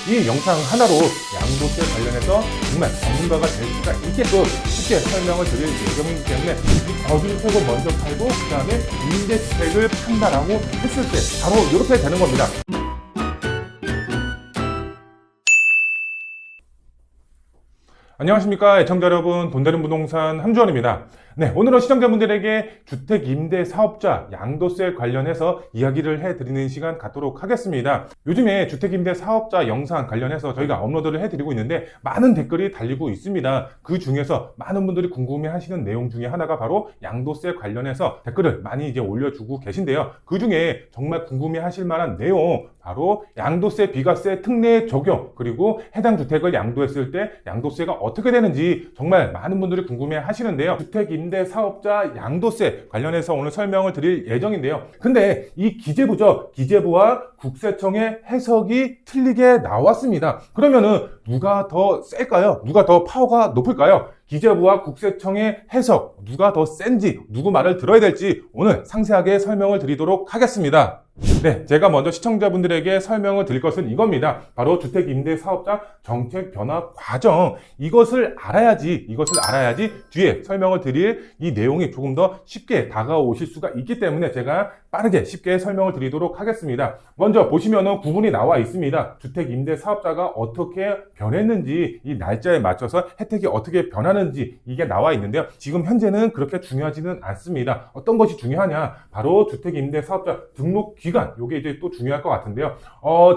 이 영상 하나로 양도세 관련해서 정말 전문가가 될 수가 있게끔 쉽게 설명을 드릴 예정이기 때문에 이 거주주택을 먼저 팔고 그 다음에 임대주택을 판다라고 했을 때 바로 이렇게 되는 겁니다. 안녕하십니까 애청자 여러분, 돈되는 부동산 함주원입니다. 네, 오늘은 시청자분들에게 주택 임대 사업자 양도세 관련해서 이야기를 해드리는 시간 갖도록 하겠습니다. 요즘에 주택 임대 사업자 영상 관련해서 저희가 업로드를 해드리고 있는데 많은 댓글이 달리고 있습니다. 그 중에서 많은 분들이 궁금해 하시는 내용 중에 하나가 바로 양도세 관련해서 댓글을 많이 이제 올려주고 계신데요. 그 중에 정말 궁금해 하실 만한 내용, 바로 양도세, 비과세, 특례 적용, 그리고 해당 주택을 양도했을 때 양도세가 어떻게 되는지 정말 많은 분들이 궁금해 하시는데요. 주택 임대 사업자 양도세 관련해서 오늘 설명을 드릴 예정인데요. 근데 이 기재부죠. 기재부와 국세청의 해석이 틀리게 나왔습니다. 그러면은 누가 더 셀까요? 누가 더 파워가 높을까요? 기재부와 국세청의 해석, 누가 더 센지, 누구 말을 들어야 될지 오늘 상세하게 설명을 드리도록 하겠습니다. 네, 제가 먼저 시청자분들에게 설명을 드릴 것은 이겁니다. 바로 주택 임대 사업자 정책 변화 과정, 이것을 알아야지 뒤에 설명을 드릴 이 내용이 조금 더 쉽게 다가오실 수가 있기 때문에 제가 빠르게 쉽게 설명을 드리도록 하겠습니다. 먼저 보시면은 구분이 나와 있습니다. 주택 임대 사업자가 어떻게 변했는지, 이 날짜에 맞춰서 혜택이 어떻게 변하는지 이게 나와 있는데요. 지금 현재는 그렇게 중요하지는 않습니다. 어떤 것이 중요하냐? 바로 주택 임대 사업자 등록 기간, 요게 이제 또 중요할 것 같은데요.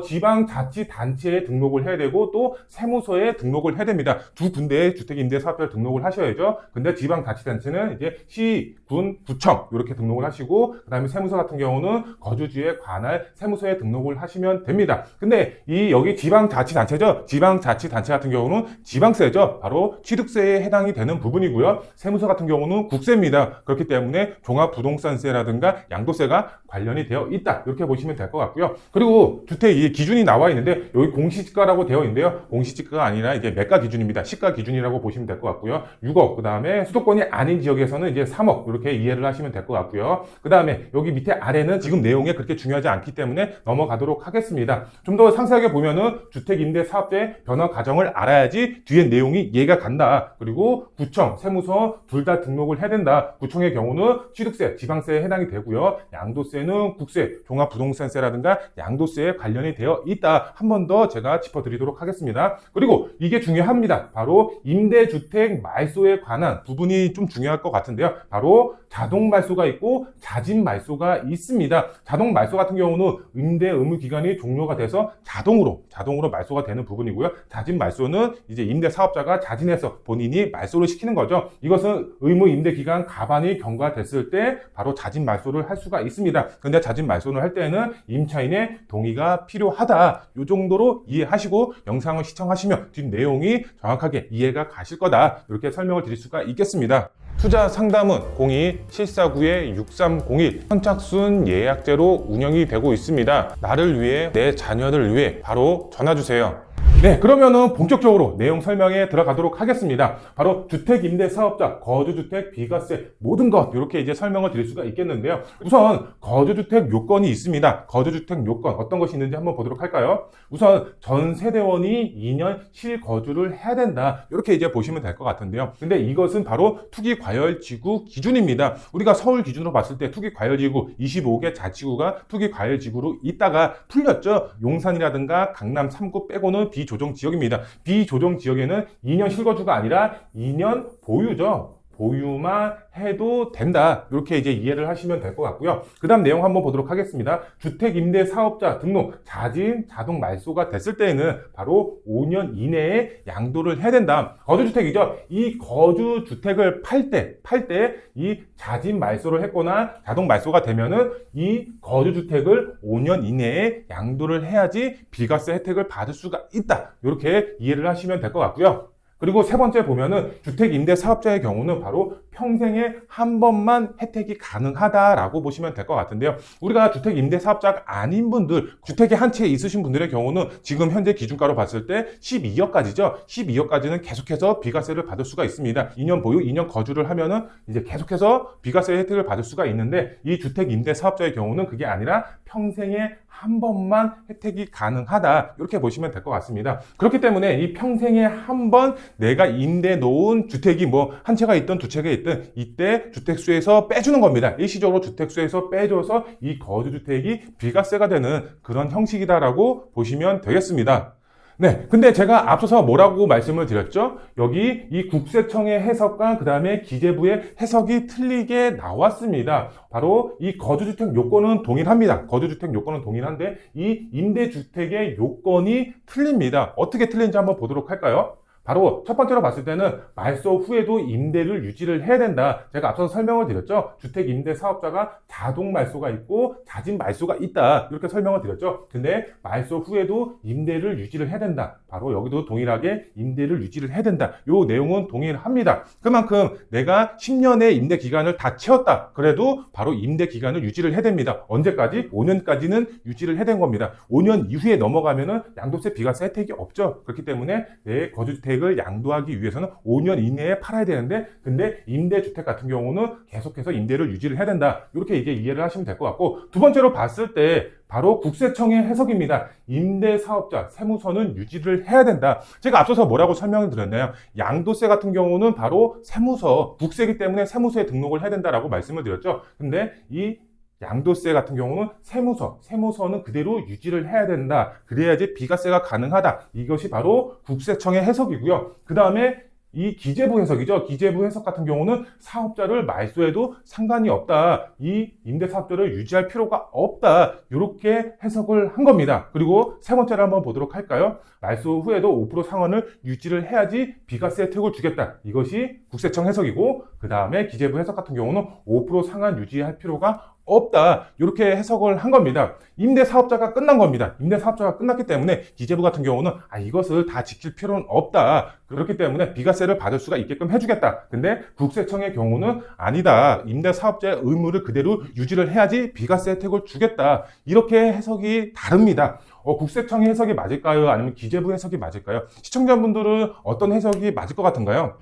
지방자치단체에 등록을 해야 되고 또 세무서에 등록을 해야 됩니다. 두 군데에 주택 임대 사업자를 등록을 하셔야죠. 근데 지방자치단체는 이제 시, 군, 구청 이렇게 등록을 하시고, 그 다음에 세무서 같은 경우는 거주지에 관할 세무서에 등록을 하시면 됩니다. 근데 여기 지방자치단체죠. 지방자치단체 같은 경우는 지방세죠. 바로 취득세에 해당이 되는 부분이고요. 세무서 같은 경우는 국세입니다. 그렇기 때문에 종합부동산세라든가 양도세가 관련이 되어 있다, 이렇게 보시면 될 것 같고요. 그리고 주택 이 기준이 나와 있는데 여기 공시지가라고 되어 있는데요. 공시지가가 아니라 이제 매가 기준입니다. 시가 기준이라고 보시면 될 것 같고요. 6억, 그 다음에 수도권이 아닌 지역에서는 이제 3억 이렇게 이해를 하시면 될 것 같고요. 그 다음에 여기 밑에 아래는 지금 내용에 그렇게 중요하지 않기 때문에 넘어가도록 하겠습니다. 좀 더 상세하게 보면은 주택 임대 사업자의 변화 과정을 알아야지 뒤에 내용이 이해가 간다. 그리고 구청, 세무서 둘 다 등록을 해야 된다. 구청의 경우는 취득세, 지방세에 해당이 되고요. 양도세는 국세, 종합부동산세라든가 양도세에 관련이 되어 있다. 한 번 더 제가 짚어드리도록 하겠습니다. 그리고 이게 중요합니다. 바로 임대주택 말소에 관한 부분이 좀 중요할 것 같은데요. 바로 자동 말소가 있고 자진 말소가 있습니다. 자동 말소 같은 경우는 임대 의무 기간이 종료가 돼서 자동으로 말소가 되는 부분이고요. 자진 말소는 이제 임대 사업자가 자진해서 본인이 말소를 시키는 거죠. 이것은 의무 임대 기간 가반이 경과됐을 때 바로 자진 말소를 할 수가 있습니다. 근데 자진 말소를 할 때는 임차인의 동의가 필요하다. 이 정도로 이해하시고 영상을 시청하시면 뒷 내용이 정확하게 이해가 가실 거다. 이렇게 설명을 드릴 수가 있겠습니다. 투자 상담은 02-749-6301 선착순 예약제로 운영이 되고 있습니다. 나를 위해, 내 자녀를 위해 바로 전화주세요. 네, 그러면은 본격적으로 내용 설명에 들어가도록 하겠습니다. 바로 주택 임대 사업자, 거주주택, 비과세 모든 것 이렇게 이제 설명을 드릴 수가 있겠는데요. 우선 거주주택 요건이 있습니다. 거주주택 요건 어떤 것이 있는지 한번 보도록 할까요? 우선 전 세대원이 2년 실거주를 해야 된다. 이렇게 이제 보시면 될 것 같은데요. 근데 이것은 바로 투기과열지구 기준입니다. 우리가 서울 기준으로 봤을 때 투기과열지구 25개 자치구가 투기과열지구로 있다가 풀렸죠. 용산이라든가 강남 3구 빼고는 비조정 지역입니다. 비조정 지역에는 2년 실거주가 아니라 2년 보유죠. 보유만 해도 된다. 이렇게 이제 이해를 하시면 될 것 같고요. 그 다음 내용 한번 보도록 하겠습니다. 주택 임대 사업자 등록 자진 자동 말소가 됐을 때에는 바로 5년 이내에 양도를 해야 된다. 거주주택이죠. 이 거주주택을 팔 때 이 자진 말소를 했거나 자동 말소가 되면은 이 거주주택을 5년 이내에 양도를 해야지 비과세 혜택을 받을 수가 있다. 이렇게 이해를 하시면 될 것 같고요. 그리고 세 번째 보면은 주택 임대 사업자의 경우는 바로 평생에 한 번만 혜택이 가능하다라고 보시면 될 것 같은데요. 우리가 주택 임대 사업자가 아닌 분들, 주택이 한 채 있으신 분들의 경우는 지금 현재 기준가로 봤을 때 12억까지죠. 12억까지는 계속해서 비과세를 받을 수가 있습니다. 2년 보유, 2년 거주를 하면은 이제 계속해서 비과세 혜택을 받을 수가 있는데 이 주택 임대 사업자의 경우는 그게 아니라 평생에 한 번만 혜택이 가능하다. 이렇게 보시면 될 것 같습니다. 그렇기 때문에 이 평생에 한 번 내가 임대 놓은 주택이 뭐 한 채가 있든 두 채가 있든 이때 주택수에서 빼주는 겁니다. 일시적으로 주택수에서 빼줘서 이 거주주택이 비과세가 되는 그런 형식이다라고 보시면 되겠습니다. 네, 근데 제가 앞서서 뭐라고 말씀을 드렸죠? 여기 이 국세청의 해석과 그 다음에 기재부의 해석이 틀리게 나왔습니다. 바로 이 거주주택 요건은 동일합니다. 거주주택 요건은 동일한데 이 임대주택의 요건이 틀립니다. 어떻게 틀린지 한번 보도록 할까요? 바로 첫 번째로 봤을 때는 말소 후에도 임대를 유지를 해야 된다. 제가 앞서서 설명을 드렸죠. 주택 임대 사업자가 자동 말소가 있고 자진 말소가 있다. 이렇게 설명을 드렸죠. 근데 말소 후에도 임대를 유지를 해야 된다. 바로 여기도 동일하게 임대를 유지를 해야 된다. 요 내용은 동일합니다. 그만큼 내가 10년의 임대 기간을 다 채웠다. 그래도 바로 임대 기간을 유지를 해야 됩니다. 언제까지? 5년까지는 유지를 해야 되는 겁니다. 5년 이후에 넘어가면은 양도세 비과세 혜택이 없죠. 그렇기 때문에 내 거주주택 을 양도하기 위해서는 5년 이내에 팔아야 되는데 근데 임대주택 같은 경우는 계속해서 임대를 유지를 해야 된다. 이렇게 이제 이해를 하시면 될 것 같고 두 번째로 봤을 때 바로 국세청의 해석입니다. 임대사업자 세무서는 유지를 해야 된다. 제가 앞서서 뭐라고 설명을 드렸나요? 양도세 같은 경우는 바로 세무서, 국세이기 때문에 세무서에 등록을 해야 된다라고 말씀을 드렸죠. 근데 이 양도세 같은 경우는 세무서는 그대로 유지를 해야 된다. 그래야지 비과세가 가능하다. 이것이 바로 국세청의 해석이고요. 그 다음에 이 기재부 해석이죠. 기재부 해석 같은 경우는 사업자를 말소해도 상관이 없다. 이 임대사업자를 유지할 필요가 없다. 이렇게 해석을 한 겁니다. 그리고 세 번째를 한번 보도록 할까요? 말소 후에도 5% 상한을 유지를 해야지 비과세 혜택을 주겠다. 이것이 국세청 해석이고 그 다음에 기재부 해석 같은 경우는 5% 상한 유지할 필요가 없다. 이렇게 해석을 한 겁니다. 임대사업자가 끝난 겁니다. 임대사업자가 끝났기 때문에 기재부 같은 경우는 이것을 다 지킬 필요는 없다. 그렇기 때문에 비과세를 받을 수가 있게끔 해주겠다. 근데 국세청의 경우는 아니다. 임대사업자의 의무를 그대로 유지를 해야지 비과세 혜택을 주겠다. 이렇게 해석이 다릅니다. 국세청의 해석이 맞을까요? 아니면 기재부 해석이 맞을까요? 시청자분들은 어떤 해석이 맞을 것 같은가요?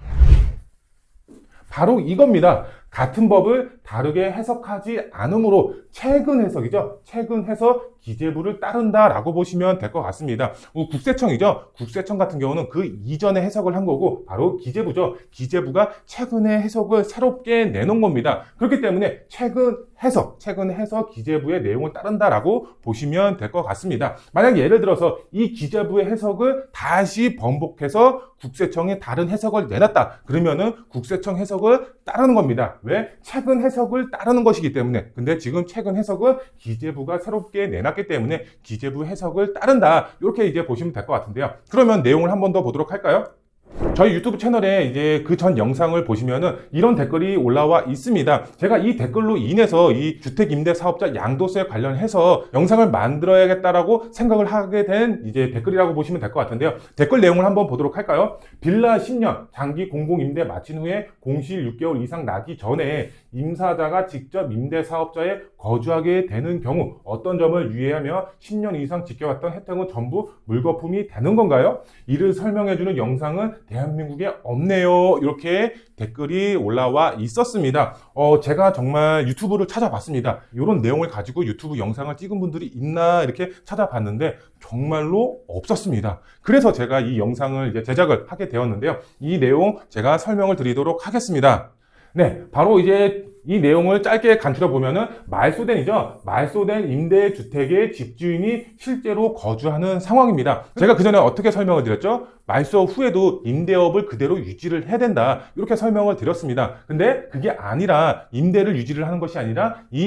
바로 이겁니다. 같은 법을 다르게 해석하지 않으므로 최근 해석이죠. 최근 해석 기재부를 따른다라고 보시면 될 것 같습니다. 국세청이죠. 국세청 같은 경우는 그 이전에 해석을 한 거고 바로 기재부죠. 기재부가 최근에 해석을 새롭게 내놓은 겁니다. 그렇기 때문에 최근 해석 기재부의 내용을 따른다라고 보시면 될 것 같습니다. 만약 예를 들어서 이 기재부의 해석을 다시 번복해서 국세청이 다른 해석을 내놨다. 그러면은 국세청 해석을 따르는 겁니다. 왜? 최근 해석을 따르는 것이기 때문에. 근데 지금 최근 해석은 기재부가 새롭게 내놨기 때문에 기재부 해석을 따른다. 이렇게 이제 보시면 될 것 같은데요. 그러면 내용을 한 번 더 보도록 할까요? 저희 유튜브 채널에 이제 그 전 영상을 보시면은 이런 댓글이 올라와 있습니다. 제가 이 댓글로 인해서 이 주택임대사업자 양도세 관련해서 영상을 만들어야겠다라고 생각을 하게 된 이제 댓글이라고 보시면 될 것 같은데요. 댓글 내용을 한번 보도록 할까요? 빌라 10년 장기 공공임대 마친 후에 공실 6개월 이상 나기 전에 임사자가 직접 임대사업자에 거주하게 되는 경우 어떤 점을 유의하며 10년 이상 지켜왔던 혜택은 전부 물거품이 되는 건가요? 이를 설명해주는 영상은 대한민국에 없네요. 이렇게 댓글이 올라와 있었습니다. 제가 정말 유튜브를 찾아봤습니다. 이런 내용을 가지고 유튜브 영상을 찍은 분들이 있나 이렇게 찾아봤는데 정말로 없었습니다. 그래서 제가 이 영상을 이제 제작을 하게 되었는데요. 이 내용 제가 설명을 드리도록 하겠습니다. 네, 바로 이제 이 내용을 짧게 간추려 보면은 말소된 임대주택의 집주인이 실제로 거주하는 상황입니다. 제가 그 전에 어떻게 설명을 드렸죠? 말소 후에도 임대업을 그대로 유지를 해야 된다. 이렇게 설명을 드렸습니다. 근데 그게 아니라 임대를 유지를 하는 것이 아니라 이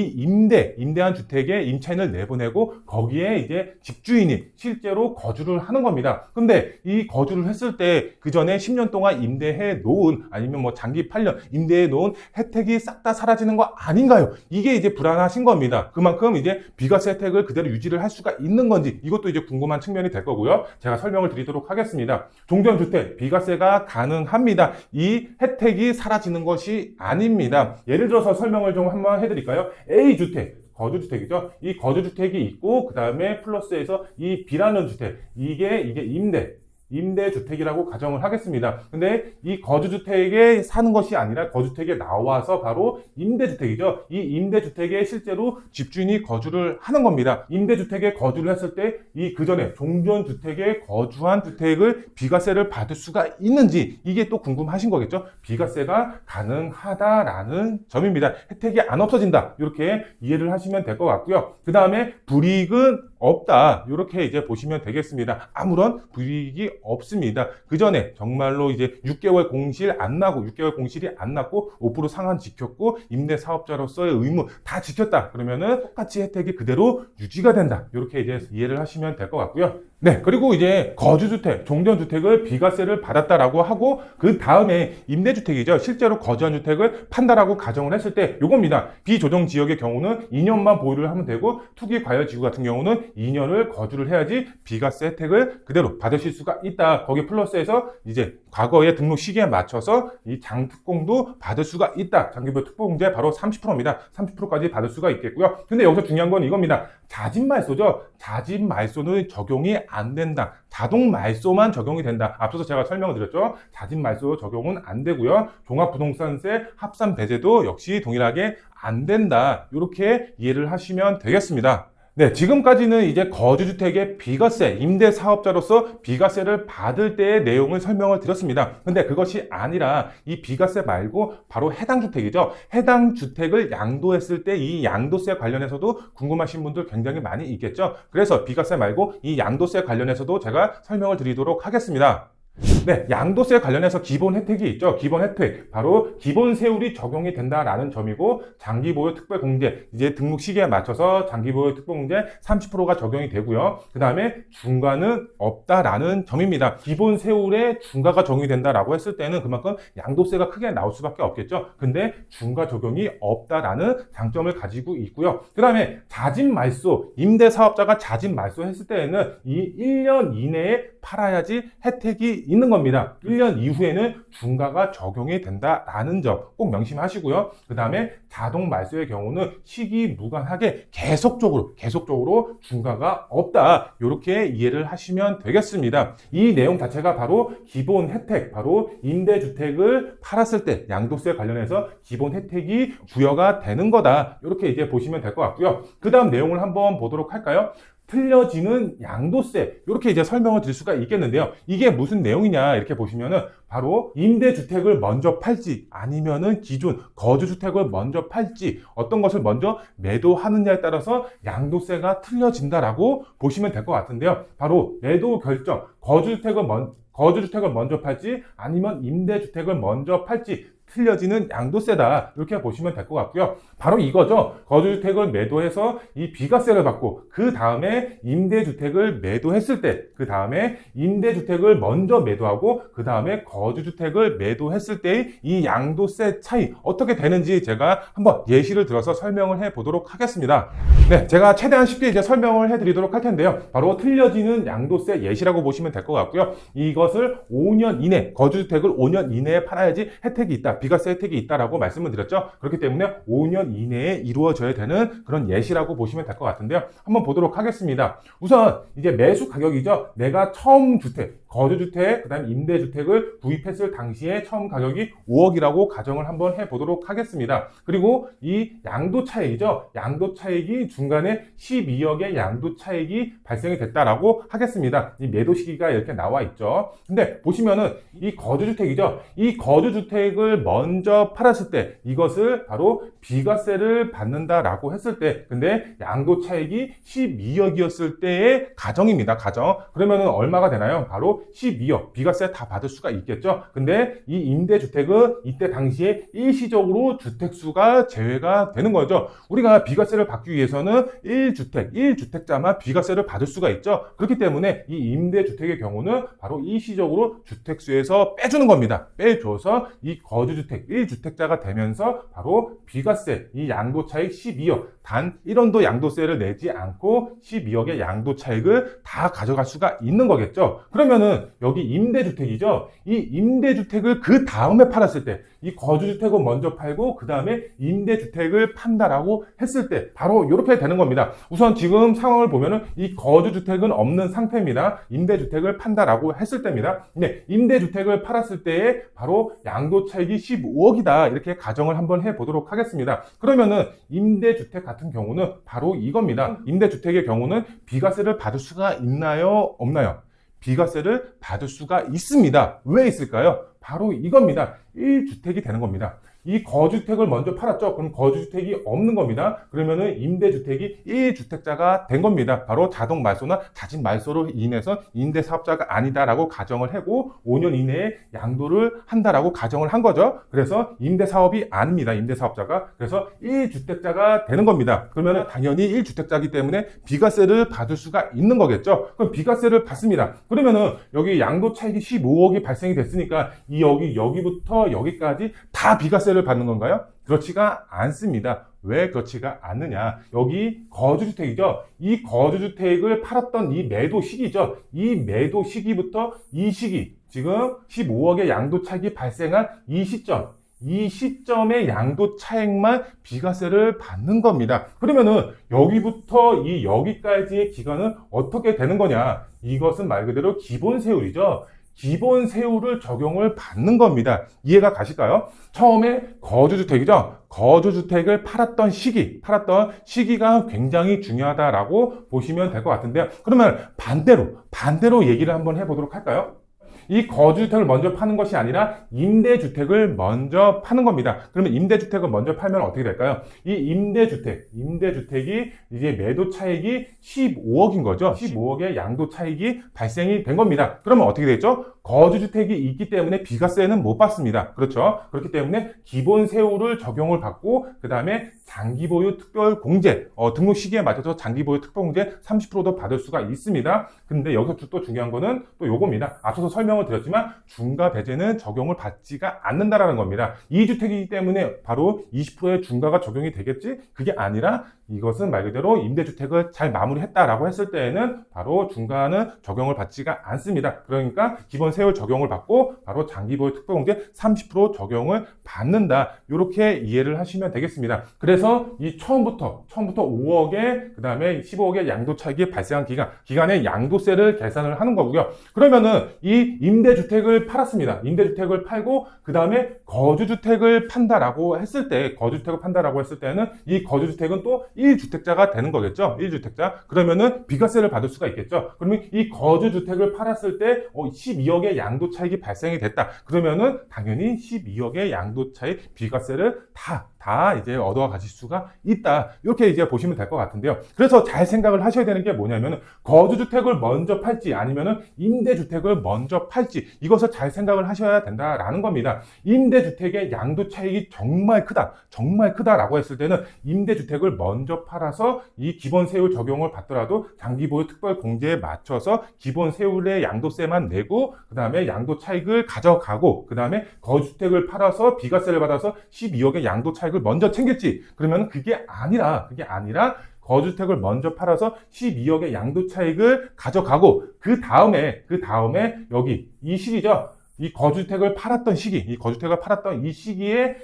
임대한 주택에 임차인을 내보내고 거기에 이제 집주인이 실제로 거주를 하는 겁니다. 근데 이 거주를 했을 때 그 전에 10년 동안 임대해 놓은 아니면 뭐 장기 8년 임대해 놓은 혜택이 싹 다 사라지는 거 아닌가요? 이게 이제 불안하신 겁니다. 그만큼 이제 비과세 혜택을 그대로 유지를 할 수가 있는 건지 이것도 이제 궁금한 측면이 될 거고요. 제가 설명을 드리도록 하겠습니다. 종전주택 비과세가 가능합니다. 이 혜택이 사라지는 것이 아닙니다. 예를 들어서 설명을 좀 한번 해드릴까요? A주택 거주주택이죠. 이 거주주택이 있고 그 다음에 플러스해서 이 B라는 주택 이게 임대 임대주택이라고 가정을 하겠습니다. 근데 이 거주주택에 사는 것이 아니라 거주주택에 나와서 바로 임대주택이죠. 이 임대주택에 실제로 집주인이 거주를 하는 겁니다. 임대주택에 거주를 했을 때 이 그전에 종전주택에 거주한 주택을 비과세를 받을 수가 있는지 이게 또 궁금하신 거겠죠. 비과세가 가능하다라는 점입니다. 혜택이 안 없어진다. 이렇게 이해를 하시면 될 것 같고요. 그 다음에 불이익은 없다. 이렇게 이제 보시면 되겠습니다. 아무런 불이익이 없습니다. 그 전에 정말로 이제 6개월 공실 안 나고 6개월 공실이 안 났고 5% 상한 지켰고 임대사업자로서의 의무 다 지켰다. 그러면은 똑같이 혜택이 그대로 유지가 된다. 이렇게 이제 이해를 하시면 될 것 같고요. 네, 그리고 이제 거주주택, 종전주택을 비과세를 받았다라고 하고 그 다음에 임대주택이죠. 실제로 거주한 주택을 판다라고 가정을 했을 때 요겁니다. 비조정 지역의 경우는 2년만 보유를 하면 되고 투기과열지구 같은 경우는 2년을 거주를 해야지 비과세 혜택을 그대로 받으실 수가 있다. 거기 플러스해서 이제 과거의 등록 시기에 맞춰서 이 장특공도 받을 수가 있다. 장기부 특보공제 바로 30%입니다. 30%까지 받을 수가 있겠고요. 근데 여기서 중요한 건 이겁니다. 자진말소죠. 자진말소는 적용이 안 된다. 자동 말소만 적용이 된다. 앞서서 제가 설명을 드렸죠. 자진말소 적용은 안 되고요. 종합부동산세 합산 배제도 역시 동일하게 안 된다. 이렇게 이해를 하시면 되겠습니다. 네, 지금까지는 이제 거주주택의 비과세, 임대사업자로서 비과세를 받을 때의 내용을 설명을 드렸습니다. 근데 그것이 아니라 이 비과세 말고 바로 해당 주택이죠. 해당 주택을 양도했을 때 이 양도세 관련해서도 궁금하신 분들 굉장히 많이 있겠죠. 그래서 비과세 말고 이 양도세 관련해서도 제가 설명을 드리도록 하겠습니다. 네, 양도세 관련해서 기본 혜택이 있죠. 기본 혜택. 바로 기본 세율이 적용이 된다라는 점이고 장기보유 특별공제, 이제 등록 시기에 맞춰서 장기보유 특별공제 30%가 적용이 되고요. 그 다음에 중과는 없다라는 점입니다. 기본 세율에 중과가 적용이 된다라고 했을 때는 그만큼 양도세가 크게 나올 수밖에 없겠죠. 근데 중과 적용이 없다라는 장점을 가지고 있고요. 그 다음에 자진말소, 임대사업자가 자진말소 했을 때에는 이 1년 이내에 팔아야지 혜택이 있는 겁니다. 1년 이후에는 중과가 적용이 된다라는 점 꼭 명심하시고요. 그 다음에 자동 말소의 경우는 시기 무관하게 계속적으로 중과가 없다. 이렇게 이해를 하시면 되겠습니다. 이 내용 자체가 바로 기본 혜택, 바로 임대주택을 팔았을 때 양도세 관련해서 기본 혜택이 부여가 되는 거다. 이렇게 이제 보시면 될 것 같고요. 그 다음 내용을 한번 보도록 할까요? 틀려지는 양도세, 이렇게 이제 설명을 드릴 수가 있겠는데요. 이게 무슨 내용이냐 이렇게 보시면은 바로 임대주택을 먼저 팔지 아니면은 기존 거주주택을 먼저 팔지 어떤 것을 먼저 매도하느냐에 따라서 양도세가 틀려진다라고 보시면 될 것 같은데요. 바로 매도 결정, 거주주택을 먼저 팔지 아니면 임대주택을 먼저 팔지 틀려지는 양도세다. 이렇게 보시면 될 것 같고요. 바로 이거죠. 거주주택을 매도해서 이 비과세를 받고 그 다음에 임대주택을 매도했을 때 그 다음에 임대주택을 먼저 매도하고 그 다음에 거주주택을 매도했을 때의 이 양도세 차이 어떻게 되는지 제가 한번 예시를 들어서 설명을 해 보도록 하겠습니다. 네, 제가 최대한 쉽게 이제 설명을 해 드리도록 할 텐데요. 바로 틀려지는 양도세 예시라고 보시면 될 것 같고요. 이것을 5년 이내, 거주주택을 5년 이내에 팔아야지 혜택이 있다. 비과세 혜택이 있다라고 말씀을 드렸죠. 그렇기 때문에 5년 이내에 이루어져야 되는 그런 예시라고 보시면 될 것 같은데요. 한번 보도록 하겠습니다. 우선 이제 매수 가격이죠. 내가 처음 주택, 거주주택, 그 다음에 임대주택을 구입했을 당시에 처음 가격이 5억이라고 가정을 한번 해보도록 하겠습니다. 그리고 이 양도차익이죠. 양도차익이 중간에 12억의 양도차익이 발생이 됐다라고 하겠습니다. 이 매도 시기가 이렇게 나와 있죠. 근데 보시면은 이 거주주택이죠. 이 거주주택을 먼저 팔았을 때 이것을 바로 비과세를 받는다라고 했을 때 근데 양도차익이 12억이었을 때의 가정입니다. 가정. 그러면은 얼마가 되나요? 바로 12억. 비과세 다 받을 수가 있겠죠. 근데 이 임대주택은 이때 당시에 일시적으로 주택수가 제외가 되는 거죠. 우리가 비과세를 받기 위해서는 1주택자만 비과세를 받을 수가 있죠. 그렇기 때문에 이 임대주택의 경우는 바로 일시적으로 주택수에서 빼주는 겁니다. 빼줘서 이 거주주택 1주택자가 되면서 바로 비과세 이 양도차익 12억 단 1원도 양도세를 내지 않고 12억의 양도차익을 다 가져갈 수가 있는 거겠죠. 그러면은 그러면은 여기 임대주택이죠. 이 임대주택을 그 다음에 팔았을 때, 이 거주주택을 먼저 팔고 그 다음에 임대주택을 판다라고 했을 때 바로 이렇게 되는 겁니다. 우선 지금 상황을 보면은 이 거주주택은 없는 상태입니다. 임대주택을 판다라고 했을 때입니다. 네, 임대주택을 팔았을 때에 바로 양도차익이 15억이다 이렇게 가정을 한번 해보도록 하겠습니다. 그러면은 임대주택 같은 경우는 바로 이겁니다. 임대주택의 경우는 비과세를 받을 수가 있나요? 없나요? 비과세를 받을 수가 있습니다. 왜 있을까요? 바로 이겁니다. 1주택이 되는 겁니다. 이 거주주택을 먼저 팔았죠. 그럼 거주주택이 없는 겁니다. 그러면은 임대주택이 1주택자가 된 겁니다. 바로 자동 말소나 자진 말소로 인해서 임대사업자가 아니다라고 가정을 하고 5년 이내에 양도를 한다라고 가정을 한 거죠. 그래서 임대사업이 아닙니다. 임대사업자가. 그래서 1주택자가 되는 겁니다. 그러면은 당연히 1주택자이기 때문에 비과세를 받을 수가 있는 거겠죠. 그럼 비과세를 받습니다. 그러면은 여기 양도차익이 15억이 발생이 됐으니까 여기부터 여기까지 다 비과세를 받는 건가요? 그렇지가 않습니다. 왜 그렇지가 않느냐? 여기 거주주택이죠. 이 거주주택을 팔았던 이 매도 시기죠. 이 매도 시기부터 이 시기, 지금 15억의 양도차익이 발생한 이 시점의 양도차익만 비과세를 받는 겁니다. 그러면은 여기부터 여기까지의 기간은 어떻게 되는 거냐? 이것은 말 그대로 기본세율이죠. 기본세율을 적용을 받는 겁니다. 이해가 가실까요? 처음에 거주주택이죠. 거주주택을 팔았던 시기가 굉장히 중요하다라고 보시면 될 것 같은데요. 그러면 반대로 얘기를 한번 해보도록 할까요? 이 거주주택을 먼저 파는 것이 아니라 임대주택을 먼저 파는 겁니다. 그러면 임대주택을 먼저 팔면 어떻게 될까요? 이 임대주택이 이제 매도 차익이 15억인 거죠. 15억의 양도 차익이 발생이 된 겁니다. 그러면 어떻게 되죠? 거주주택이 있기 때문에 비과세는 못 받습니다. 그렇죠? 그렇기 때문에 기본세율을 적용을 받고 그 다음에 장기보유 특별공제 등록 시기에 맞춰서 장기보유 특별공제 30%도 받을 수가 있습니다. 근데 여기서 또 중요한 거는 또 요겁니다. 앞서서 설명을 드렸지만 중과 배제는 적용을 받지가 않는다라는 겁니다. 2주택이기 때문에 바로 20%의 중과가 적용이 되겠지? 그게 아니라 이것은 말 그대로 임대주택을 잘 마무리했다라고 했을 때에는 바로 중과는 적용을 받지가 않습니다. 그러니까 기본세율 적용을 받고 바로 장기보유 특별공제 30% 적용을 받는다. 이렇게 이해를 하시면 되겠습니다. 그래서 이 처음부터 5억에 그 다음에 15억의 양도차익이 발생한 기간에 양도세를 계산을 하는 거고요. 그러면은 이 임대주택을 팔았습니다. 임대주택을 팔고 그 다음에 거주주택을 판다라고 했을 때는 이 거주주택은 또 1주택자가 되는 거겠죠. 1주택자. 그러면은 비과세를 받을 수가 있겠죠. 그러면 이 거주주택을 팔았을 때 12억의 양도차익이 발생이 됐다. 그러면은 당연히 12억의 양도차익 비과세를 다 이제 얻어 가실 수가 있다. 이렇게 이제 보시면 될 것 같은데요. 그래서 잘 생각을 하셔야 되는 게 뭐냐면은 거주주택을 먼저 팔지 아니면은 임대주택을 먼저 팔지 이것을 잘 생각을 하셔야 된다라는 겁니다. 임대주택의 양도차익이 정말 크다라고 했을 때는 임대주택을 먼저 팔아서 이 기본세율 적용을 받더라도 장기보유 특별공제에 맞춰서 기본세율의 양도세만 내고 그 다음에 양도차익을 가져가고 그 다음에 거주주택을 팔아서 비과세를 받아서 12억의 양도차익을 먼저 챙길지 그러면 그게 아니라 거주주택을 먼저 팔아서 12억의 양도차익을 가져가고 그 다음에 여기 이 시기죠. 이 거주택을 팔았던 이 시기에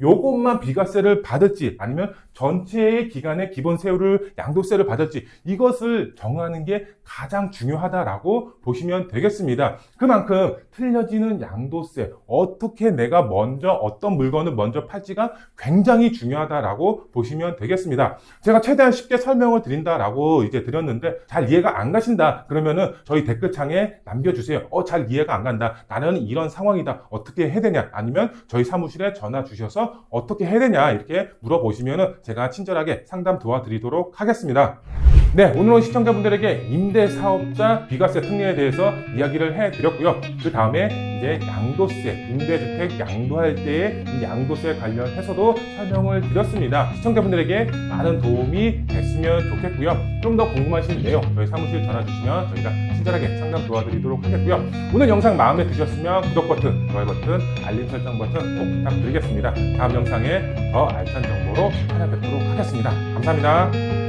요것만 비과세를 받을지 아니면 전체의 기간에 기본세율을 양도세를 받을지 이것을 정하는 게 가장 중요하다라고 보시면 되겠습니다. 그만큼 틀려지는 양도세 어떻게 내가 먼저 어떤 물건을 먼저 팔지가 굉장히 중요하다라고 보시면 되겠습니다. 제가 최대한 쉽게 설명을 드린다라고 이제 드렸는데 잘 이해가 안 가신다 그러면은 저희 댓글창에 남겨주세요. 잘 이해가 안 간다. 나는 이런 상황이다. 어떻게 해야 되냐? 아니면 저희 사무실에 전화 주셔서 어떻게 해야 되냐? 이렇게 물어보시면은 제가 친절하게 상담 도와드리도록 하겠습니다. 네, 오늘은 시청자분들에게 임대사업자 비과세 특례에 대해서 이야기를 해드렸고요. 그 다음에 이제 양도세, 임대주택 양도할 때의 이 양도세 관련해서도 설명을 드렸습니다. 시청자분들에게 많은 도움이 됐으면 좋겠고요. 좀 더 궁금하신 내용 저희 사무실 전화 주시면 저희가 친절하게 상담 도와드리도록 하겠고요. 오늘 영상 마음에 드셨으면 구독 버튼, 좋아요 버튼, 알림 설정 버튼 꼭 부탁드리겠습니다. 다음 영상에 더 알찬 정보로 찾아뵙도록 하겠습니다. 감사합니다.